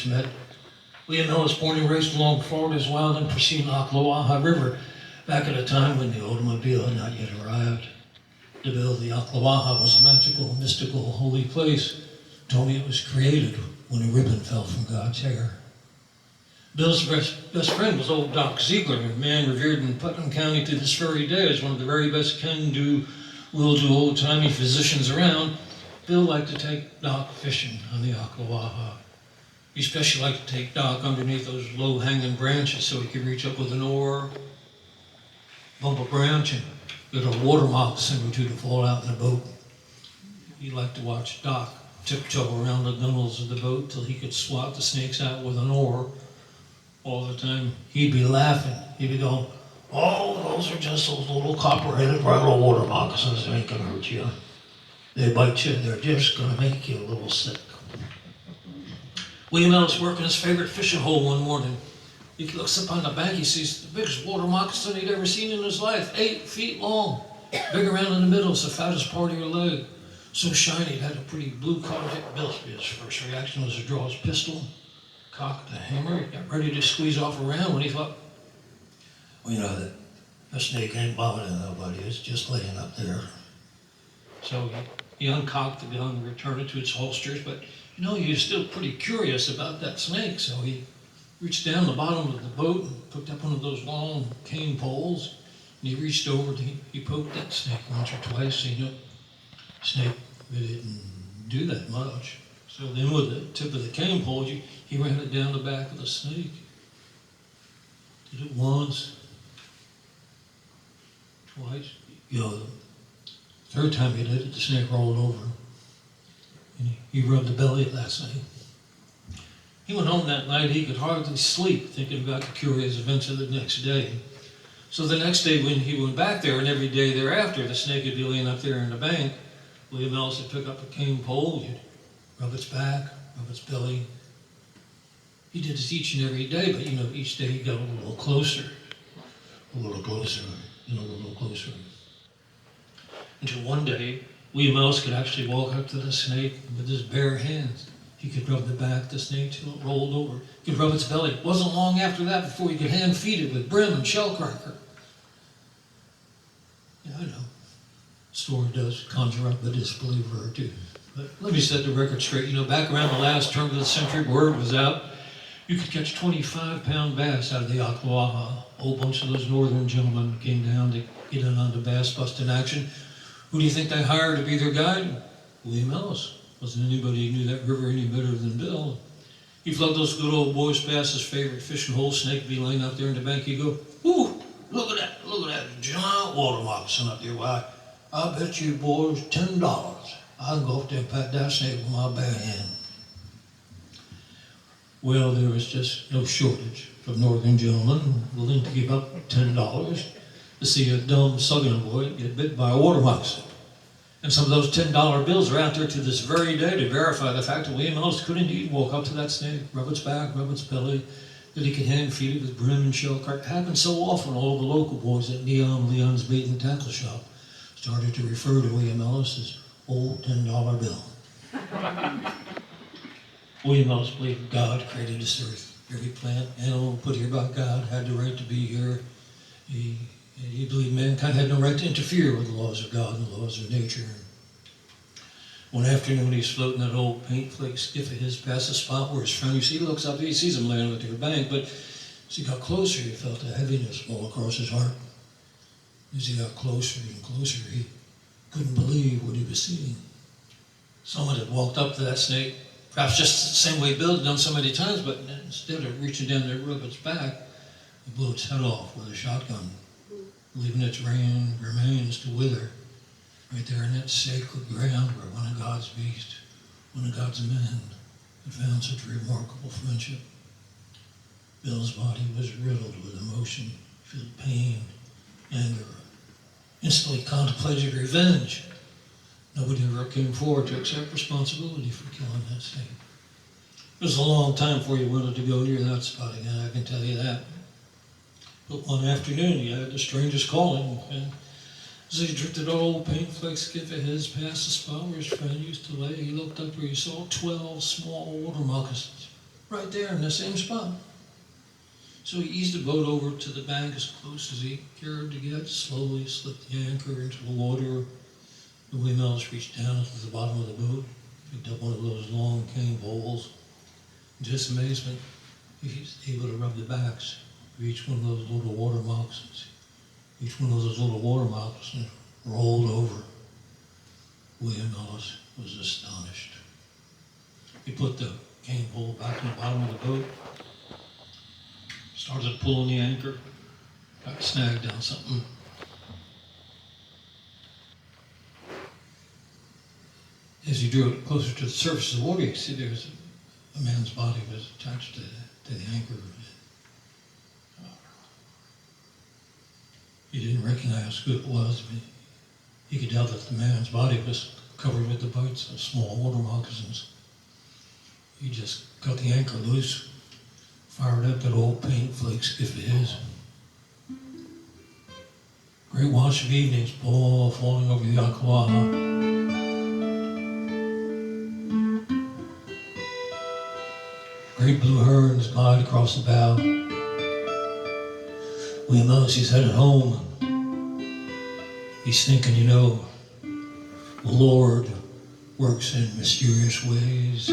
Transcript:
first met. William Ellis, born and raised along Florida's wild and pristine Ocklawaha River, back at a time when the automobile had not yet arrived. To Bill, the Ocklawaha was a magical, mystical, holy place. Told me it was created when a ribbon fell from God's hair. Bill's best friend was old Doc Ziegler, a man revered in Putnam County to this very day as one of the very best can-do, will-do, old-timey physicians around. Bill liked to take Doc fishing on the Ocklawaha. He especially liked to take Doc underneath those low-hanging branches so he could reach up with an oar, bump a branch, and get a water moccasin or two to fall out in the boat. He liked to watch Doc tiptoe around the gunnels of the boat till he could swat the snakes out with an oar. All the time he'd be laughing. He'd be going, "Oh, those are just those little copper-headed bridle water moccasins. They ain't gonna hurt you. They bite you, they're just gonna make you a little sick." William Ellis working his favorite fishing hole one morning. He looks up on the bank, he sees the biggest water moccasin he'd ever seen in his life, 8 feet long, big around in the middle, it's the fattest part of your leg. So shiny, it had a pretty blue-collar bill. His first reaction was to draw his pistol, cock the hammer, got ready to squeeze off around when he thought, well, you know, that snake ain't bothering nobody, it's just laying up there. So he uncocked the gun and returned it to its holsters, but you know, he was still pretty curious about that snake, so he reached down the bottom of the boat and picked up one of those long cane poles, and he reached over and he poked that snake once or twice, and you know, the snake really didn't do that much. So then with the tip of the cane pole, he ran it down the back of the snake. Did it once, twice, you know, the third time he did it, the snake rolled over. And he rubbed the belly of that snake. He went home that night, he could hardly sleep thinking about the curious events of the next day. So the next day when he went back there, and every day thereafter, the snake would be laying up there in the bank. William Ellis would pick up a cane pole, he'd rub its back, rub its belly. He did this each and every day, but you know, each day he got a little closer, and a little closer. Until one day, William Ellis could actually walk up to the snake with his bare hands. He could rub the back of the snake till it rolled over. He could rub its belly. It wasn't long after that before he could hand feed it with brim and shell cracker. Yeah, I know. The story does conjure up a disbeliever or two. But let me set the record straight. You know, back around the last turn of the century, word was out, you could catch 25-pound bass out of the Ocklawaha. A whole bunch of those northern gentlemen came down to get in on the bass busting action. Who do you think they hired to be their guide? William Ellis. Wasn't anybody who knew that river any better than Bill. He flogged those good old boys past his favorite fishing hole, snake would be laying out there in the bank. He'd go, "Ooh, look at that giant water moccasin up there. Why, I bet you boys $10 I can go up there and pat that snake with my bare hand." Well, there was just no shortage of northern gentlemen willing to give up $10 to see a dumb southern boy get bit by a water moccasin. And some of those $10 bills are out there to this very day to verify the fact that William Ellis could indeed walk up to that snake, rub its back, rub its belly, that he could hand feed it with brim and shell cracker. It happened so often, all the local boys at Leon's Bait and Tackle Shop started to refer to William Ellis as old $10 bill. William Ellis believed God created this earth. Every plant, animal put here by God had the right to be here. He believed mankind had no right to interfere with the laws of God and the laws of nature. One afternoon, he's floating that old paint flake skiff of his past the spot where his friend, you see, he looks up, he sees him laying at the bank, but as he got closer, he felt a heaviness fall across his heart. As he got closer and closer, he couldn't believe what he was seeing. Someone had walked up to that snake, perhaps just the same way Bill had done so many times, but instead of reaching down there to rub its back, he blew its head off with a shotgun, leaving its remains to wither right there in that sacred ground where one of God's beasts, one of God's men, had found such remarkable friendship. Bill's body was riddled with emotion, filled pain, anger, instantly contemplated revenge. Nobody ever came forward to accept responsibility for killing that snake. It was a long time before he wanted to go near that spot again, I can tell you that. But one afternoon, he had the strangest calling, and as he drifted an old paint flake skiff of his past the spot where his friend used to lay, he looked up where he saw 12 small water moccasins right there in the same spot. So he eased the boat over to the bank as close as he cared to get, slowly slipped the anchor into the water. The windmills reached down to the bottom of the boat, picked up one of those long cane poles. In just amazement, he's able to rub the backs of each one of those little water moccasins. Each one of those little water moccasins rolled over. William Ellis was astonished. He put the cane pole back in the bottom of the boat, started pulling the anchor, got snagged on something. As he drew it closer to the surface of the water, you could see there was a man's body was attached to the anchor. He didn't recognize who it was, but he could tell that the man's body was covered with the bites of small water moccasins. He just cut the anchor loose, fired up that old paint flake skiff of his. Great wash of evenings falling over the Ocklawaha. Great blue herons glide across the bow. William Ellis, he's headed home. He's thinking, the Lord works in mysterious ways.